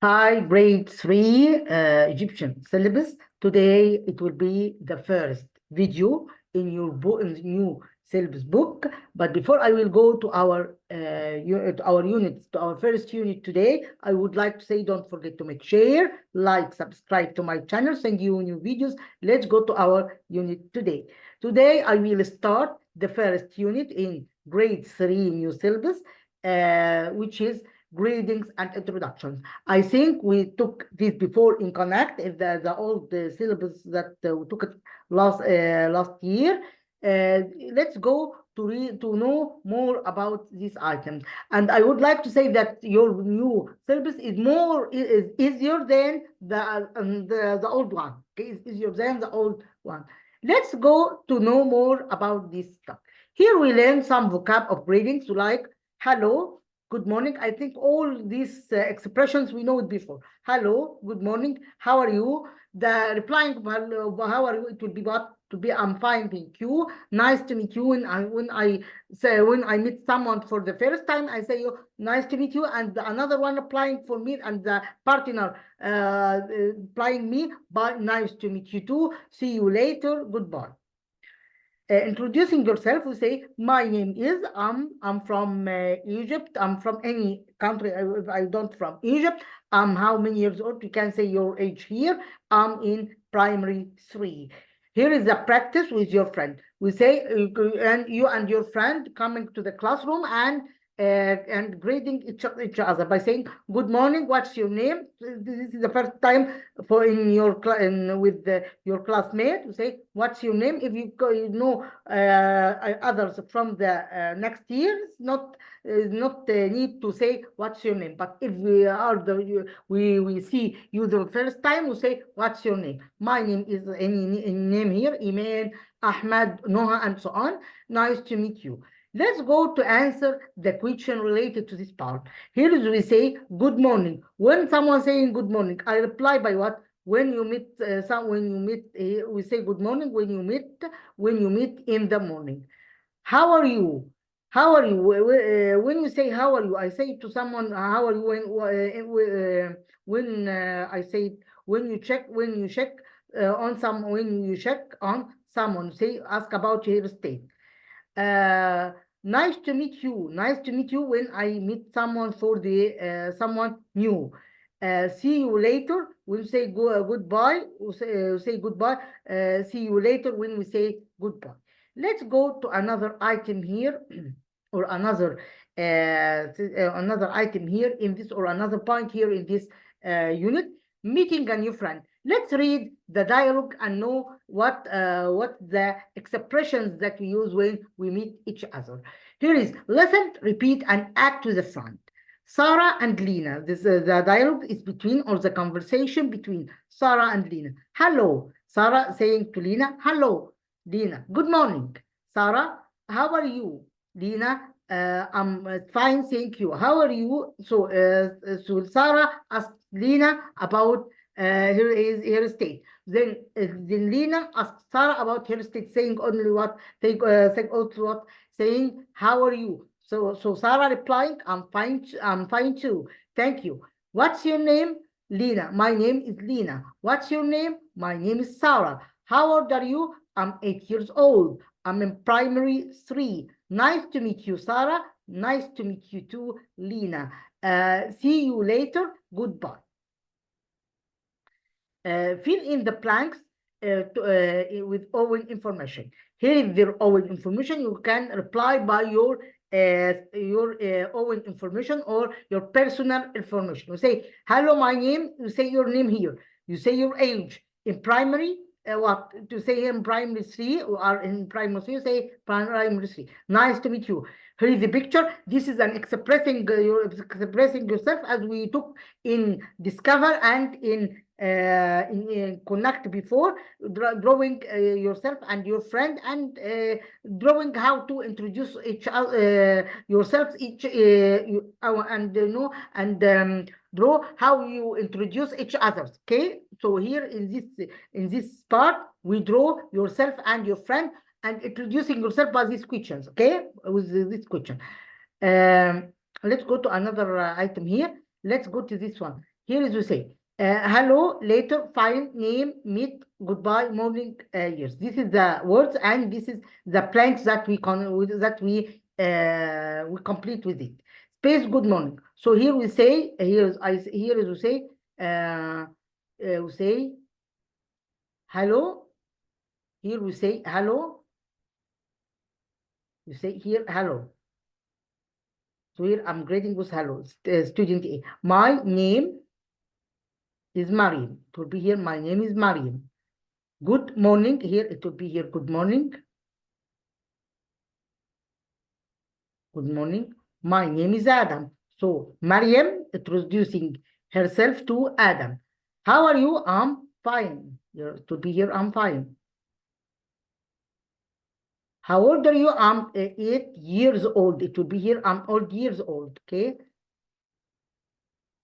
Hi, grade 3 Egyptian syllabus. Today it will be the first video in your book, in the new syllabus book. But before I will go to our units, to our first unit today, I would like to say don't forget to make share, like, subscribe to my channel, send you new videos. Let's go to our unit today. Today I will start the first unit in grade 3 new syllabus, which is greetings and introductions. I think we took this before in Connect, the old syllabus that we took it last year. Let's go to know more about these items. And I would like to say that your new syllabus is easier than the old one. Okay, it's easier than the old one. Let's go to know more about this stuff. Here we learn some vocab of greetings like hello, good morning. I think all these expressions we know it before. Hello, good morning, how are you? The replying of hello, how are you? It will be what to be I'm fine, thank you. Nice to meet you. When I meet someone for the first time, I say you nice to meet you, and another one applying for me, and the partner applying me, but nice to meet you too. See you later. Goodbye. Introducing yourself, we say, my name is, I'm from Egypt, I'm from any country, I don't from Egypt, I'm how many years old, you can say your age here, I'm in primary 3. Here is the practice with your friend. We say, and you and your friend coming to the classroom and greeting each other by saying, good morning, what's your name? This is the first time for in your with your classmate. You say, what's your name? If you know others from the next year, not need to say what's your name. But if we see you the first time, we say, what's your name? My name is any name here, Iman, Ahmad, Noha, and so on. Nice to meet you. Let's go to answer the question related to this part. Here is we say good morning. When someone saying good morning, I reply by what? When you meet we say good morning when you meet in the morning. How are you? How are you? When you say how are you, I say to someone how are you when I say when you check on someone, say ask about your state. Nice to meet you. Nice to meet you when I meet someone for the someone new. See you later. We'll say goodbye. We'll say goodbye. See you later when we say goodbye. Let's go to another item here, or another item here in this, or another point here in this unit. Meeting a new friend. Let's read the dialogue and know what the expressions that we use when we meet each other. Here is listen, repeat, and act to the front. Sarah and Lena. This the dialogue is between, or the conversation between Sarah and Lena. Hello, Sarah saying to Lena, hello, Lena. Good morning, Sarah. How are you, Lena? I'm fine, thank you. How are you? So Sarah asked Lena about her state. Then Lena asked Sarah about her state, saying only what, saying also what, saying how are you? So Sarah replying, I'm fine too. Thank you. What's your name? Lena. My name is Lena. What's your name? My name is Sarah. How old are you? I'm 8 years old. I'm in primary 3. Nice to meet you, Sarah. Nice to meet you too, Lena. See you later. Goodbye. Fill in the blanks with own information. Here is their own information. You can reply by your own information or your personal information. You say, hello, my name. You say your name here. You say your age. In primary, what to say in primary 3 or in primary 3, you say primary 3. Nice to meet you. Here is the picture. This is an expressing yourself, as we took in Discover and in Connect before, drawing yourself and your friend, and drawing how to introduce each other, yourselves, draw how you introduce each other. Okay, so here in this part we draw yourself and your friend and introducing yourself by these questions. Okay, with this question. Let's go to another item here. Let's go to this one. Here is you say, hello, later, fine, name, meet, goodbye, morning, years. This is the words, and this is the blanks that we complete with it. Space, good morning. So here we say, we say hello. Here we say hello. You say here hello. So here I'm greeting with hello, student A. My name is Mariam. It will be here, my name is Mariam. Good morning, here it will be here, good morning. Good morning. My name is Adam. So Mariam introducing herself to Adam. How are you? I'm fine. It will be here, I'm fine. How old are you? I'm 8 years old. It will be here, I'm 8 years old. Okay.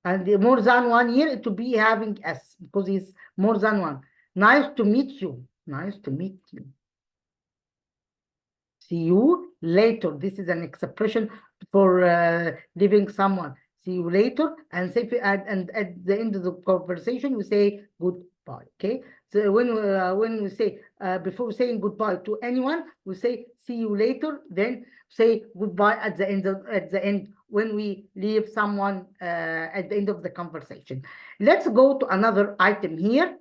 And more than 1 year, it will be having S because it's more than one. Nice to meet you. Nice to meet you. See you later. This is an expression for leaving someone. See you later. And say, and at the end of the conversation, we say goodbye. Okay. So when we say before saying goodbye to anyone, we say see you later. Then say goodbye at the end when we leave someone at the end of the conversation. Let's go to another item here.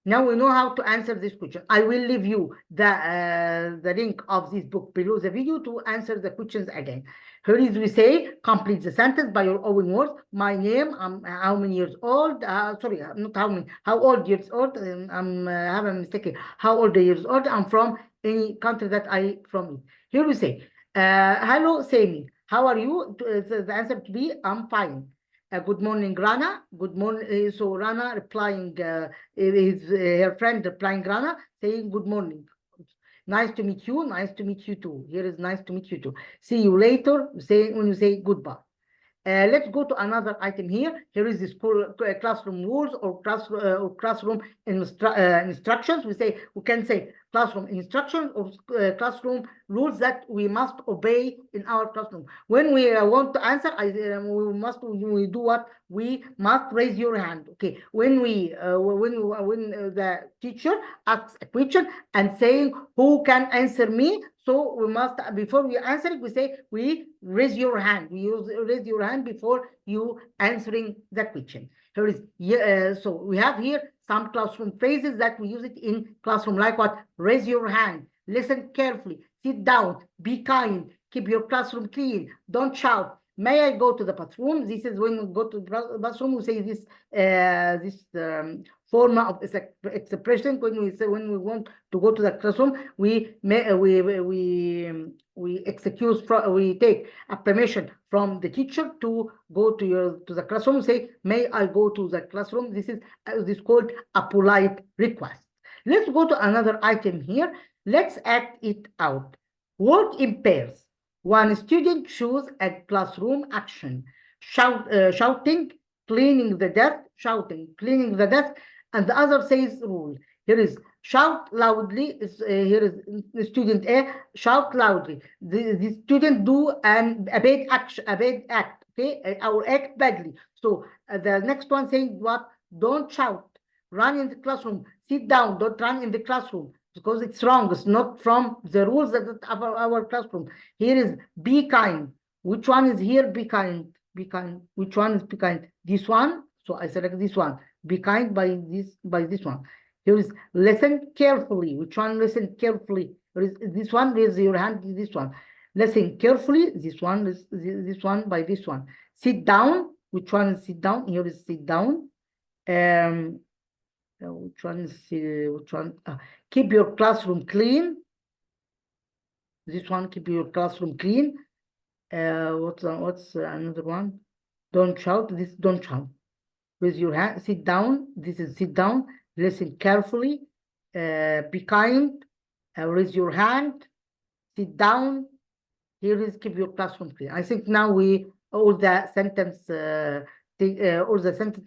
Now we know how to answer this question. I will leave you the link of this book below the video to answer the questions again. Here is we say, complete the sentence by your own words. My name, I'm how many years old? Sorry, not how many, how old years old? I'm have a mistake here. How old years old? I'm from any country that I from. Here we say, hello, Sami. How are you? The answer to be, I'm fine. Good morning, Rana. Good morning. So Rana replying, her friend replying Rana, saying good morning. Nice to meet you. Nice to meet you too. Here is nice to meet you too. See you later. When you say goodbye. Let's go to another item here. Here is the school classroom rules or classroom instructions. We can say classroom instructions or classroom rules that we must obey in our classroom. When we want to answer, we do what? We must raise your hand. Okay. When the teacher asks a question and saying who can answer me, so we must, before we answer it, we say we raise your hand. We raise your hand before you answering the question. Here is so we have here some classroom phrases that we use it in classroom, like what? Raise your hand, listen carefully, sit down, be kind, keep your classroom clean, don't shout. May I go to the bathroom? This is when we go to the bathroom, we say this form of expression. When we want to go to the classroom, we take a permission from the teacher to go to the classroom. Say, may I go to the classroom? This is called a polite request. Let's go to another item here. Let's act it out. Work in pairs. One student chooses a classroom action. Shouting, cleaning the desk, shouting, cleaning the desk, and the other says rule. Here is shout loudly. Here is student A, shout loudly. The student do a bad act, okay, or act badly. So the next one saying what? Don't shout. Run in the classroom. Sit down. Don't run in the classroom because it's wrong. It's not from the rules of our classroom. Here is be kind. Which one is here? Be kind. Be kind. Which one is be kind? This one. So I select this one. Be kind by this one. Here is listen carefully. Which one? Listen carefully. There is this one. Raise your hand. This one. Listen carefully. This one is this one by this one. Sit down. Which one is sit down? Here is sit down. Which one is which one? Keep your classroom clean. This one. Keep your classroom clean. What's another one? Don't shout. This don't shout. Raise your hand. Sit down. This is sit down. Listen carefully. Be kind. Raise your hand. Sit down. Here is keep your classroom clean. I think now all the sentence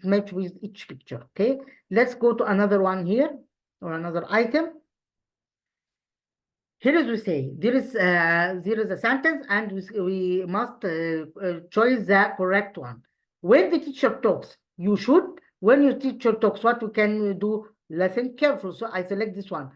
match with each picture. Okay. Let's go to another one here or another item. Here is we say there is a sentence and we must choose the correct one. When the teacher talks, you should. When your teacher talks, what we can do? Listen careful. So I select this one.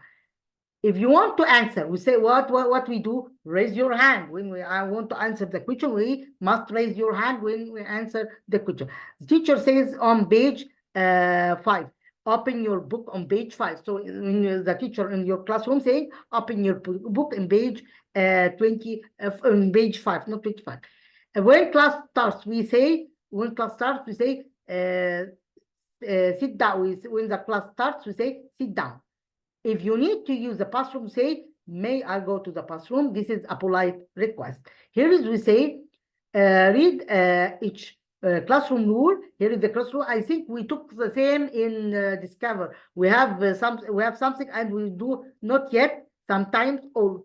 If you want to answer, we say what we do? Raise your hand. When I want to answer the question, we must raise your hand when we answer the question. The teacher says on page 5. Open your book on page 5. So when the teacher in your classroom saying, open your book in page 20, on page 5, not 25. When class starts, we say, sit down. When the class starts, we say, sit down. If you need to use the bathroom, say, may I go to the bathroom? This is a polite request. Here is we say, read each classroom rule. Here is the classroom. I think we took the same in Discover. We have something, and we do not yet, sometimes, or.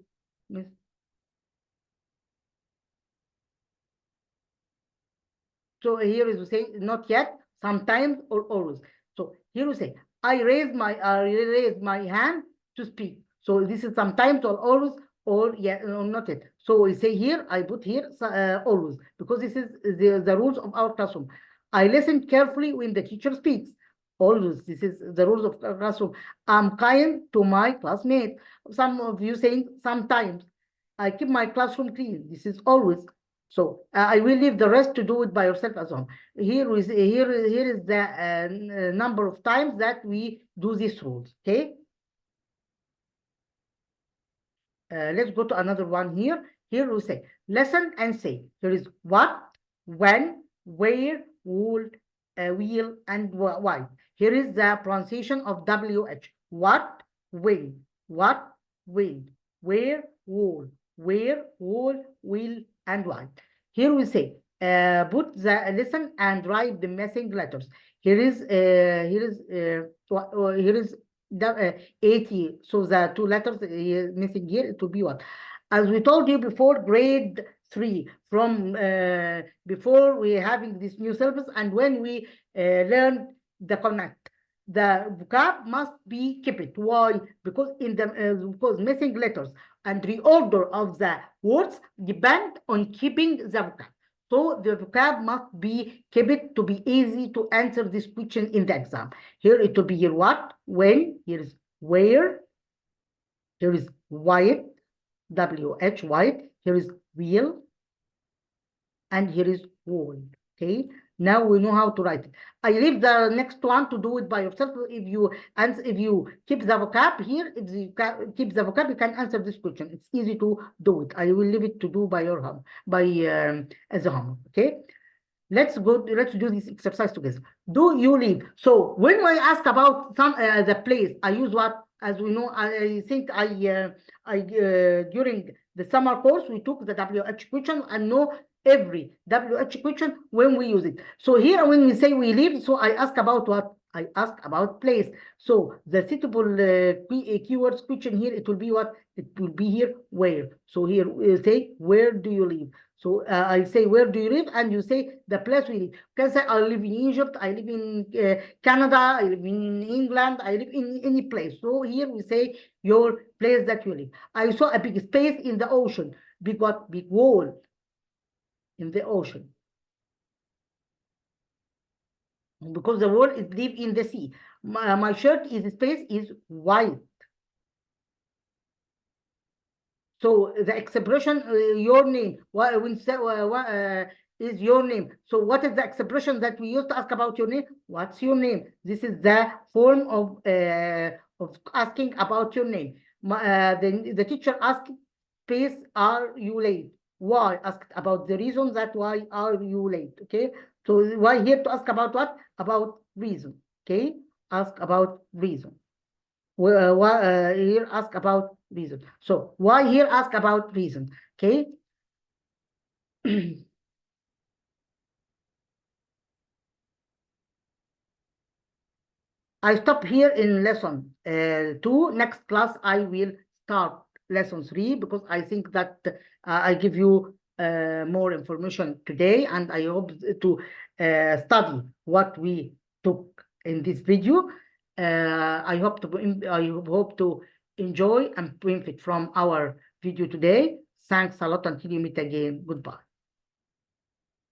So here is we say not yet, sometimes, or always. So here we say I raise my hand to speak. So this is sometimes or always or yeah or not yet. So we say here I put here always, because this is the rules of our classroom. I listen carefully when the teacher speaks. Always, this is the rules of the classroom. I'm kind to my classmate. Some of you saying sometimes. I keep my classroom clean. This is always. So I will leave the rest to do it by yourself as well. Here is the number of times that we do these rules. Okay. Let's go to another one here. Here we say listen and say. Here is what, when, where, will, and why. Here is the pronunciation of WH. What, when, where, will, and why. Here we say put the lesson and write the missing letters. Here is the 80. So the 2 letters missing here, it will be what? As we told you before, grade 3, from before we having this new syllabus, and when we learn the connect, the vocab must be kept. Why? Because in the because missing letters and reorder of the words depend on keeping the vocab. So the vocab must be kept to be easy to answer this question in the exam. Here it will be here what, when, here is where, here is white, WH, white, here is wheel, and here is wall. Okay. Now we know how to write it. I leave the next one to do it by yourself. If you keep the vocab here, if you keep the vocab, you can answer this question. It's easy to do it. I will leave it to do by your home, as a homework. Okay. Let's do this exercise together. Do you live? So when I ask about the place, I use what? As we know, I think during the summer course we took the WH question and know every WH question when we use it. So here when we say we live, so I ask about what? I ask about place. So the suitable keywords question here, it will be what? It will be here where. So here we say where do you live? So I say where do you live, and you say the place we live. You can say I live in Egypt, I live in Canada, I live in England, I live in any place. So here we say your place that you live. I saw a big space in the ocean. Big what? Big wall in the ocean. Because the wall is deep in the sea. My shirt is space is white. So the expression your name, when say is your name. So what is the expression that we used to ask about your name? What's your name? This is the form of asking about your name. The teacher asked, space, are you late? Why? Asked about the reason that why are you late? Okay. So why here to ask about what? About reason. Okay. Ask about reason. Here ask about reason. So why here ask about reason? Okay. I stop here in lesson 2. Next class I will start lesson 3, because I think that I give you more information today, and I hope to study what we took in this video. I hope to enjoy and benefit from our video today. Thanks a lot. Until you meet again. Goodbye.